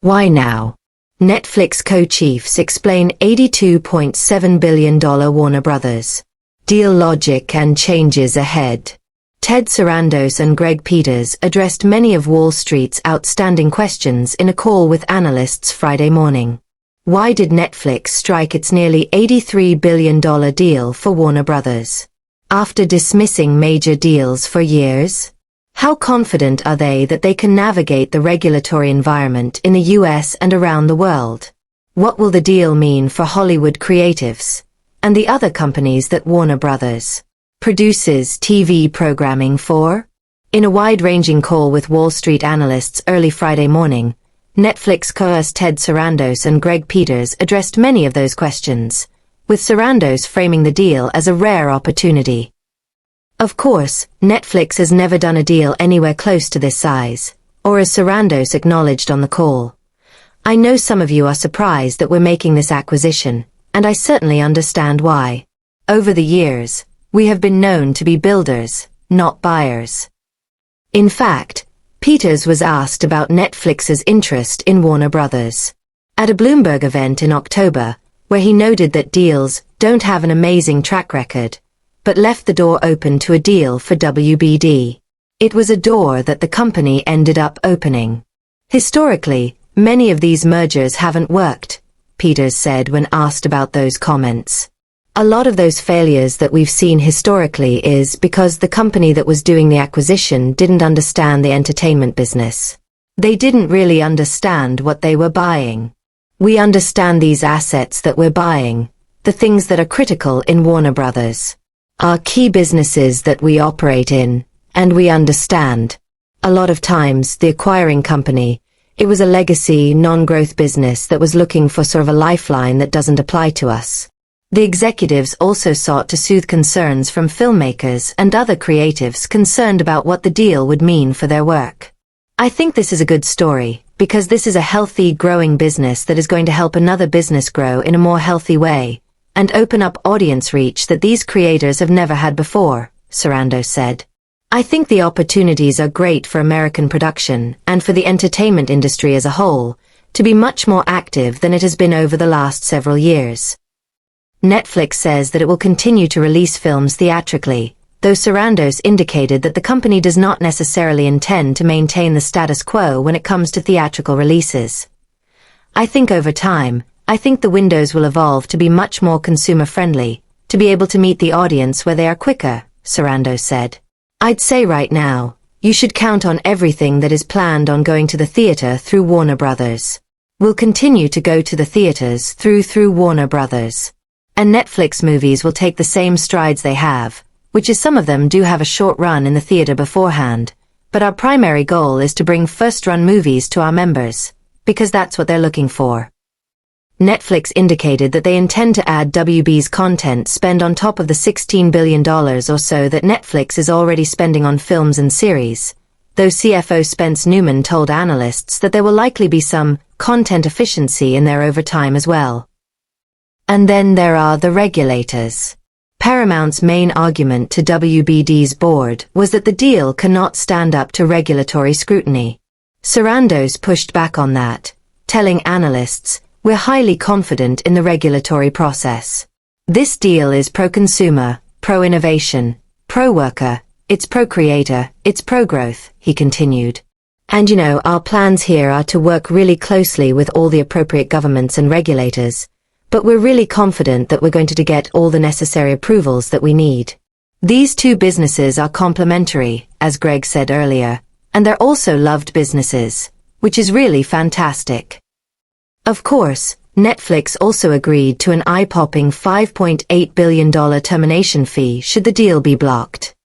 Why now? Netflix co-chiefs explain $82.7 billion Warner Brothers deal logic and changes ahead. Ted Sarandos and Greg Peters addressed many of Wall Street's outstanding questions in a call with analysts Friday morning. Why did Netflix strike its nearly $83 billion deal for Warner Brothers? After dismissing major deals for years? How confident are they that they can navigate the regulatory environment in the US and around the world? What will the deal mean for Hollywood creatives and the other companies that Warner Brothers produces TV programming for? In a wide-ranging call with Wall Street analysts early Friday morning, Netflix co-host Ted Sarandos and Greg Peters addressed many of those questions, with Sarandos framing the deal as a rare opportunity. Of course, Netflix has never done a deal anywhere close to this size, or as Sarandos acknowledged on the call. I know some of you are surprised that we're making this acquisition, and I certainly understand why. Over the years, we have been known to be builders, not buyers. In fact, Peters was asked about Netflix's interest in Warner Brothers at a Bloomberg event in October, where he noted that deals don't have an amazing track record, but left the door open to a deal for WBD. It was a door that the company ended up opening. Historically, many of these mergers haven't worked, Peters said when asked about those comments. A lot of those failures that we've seen historically is because the company that was doing the acquisition didn't understand the entertainment business. They didn't really understand what they were buying. We understand these assets that we're buying, the things that are critical in Warner Brothers, are key businesses that we operate in, and we understand. A lot of times, the acquiring company, it was a legacy, non-growth business that was looking for sort of a lifeline that doesn't apply to us. The executives also sought to soothe concerns from filmmakers and other creatives concerned about what the deal would mean for their work. I think this is a good story, because this is a healthy, growing business that is going to help another business grow in a more healthy way, and open up audience reach that these creators have never had before, Sarandos said. I think the opportunities are great for American production and for the entertainment industry as a whole to be much more active than it has been over the last several years. Netflix says that it will continue to release films theatrically, though Sarandos indicated that the company does not necessarily intend to maintain the status quo when it comes to theatrical releases. I think over time, the windows will evolve to be much more consumer-friendly, to be able to meet the audience where they are quicker, Sarandos said. I'd say right now, you should count on everything that is planned on going to the theater through Warner Brothers. We'll continue to go to the theaters through Warner Brothers. And Netflix movies will take the same strides they have, which is some of them do have a short run in the theater beforehand, but our primary goal is to bring first-run movies to our members, because that's what they're looking for. Netflix indicated that they intend to add WB's content spend on top of the $16 billion or so that Netflix is already spending on films and series, though CFO Spence Newman told analysts that there will likely be some content efficiency in there over time as well. And then there are the regulators. Paramount's main argument to WBD's board was that the deal cannot stand up to regulatory scrutiny. Sarandos pushed back on that, telling analysts, "We're highly confident in the regulatory process. This deal is pro-consumer, pro-innovation, pro-worker, it's pro-creator, it's pro-growth," he continued. "And our plans here are to work really closely with all the appropriate governments and regulators, but we're really confident that we're going to get all the necessary approvals that we need. These two businesses are complementary, as Greg said earlier, and they're also loved businesses, which is really fantastic." Of course, Netflix also agreed to an eye-popping $5.8 billion termination fee should the deal be blocked.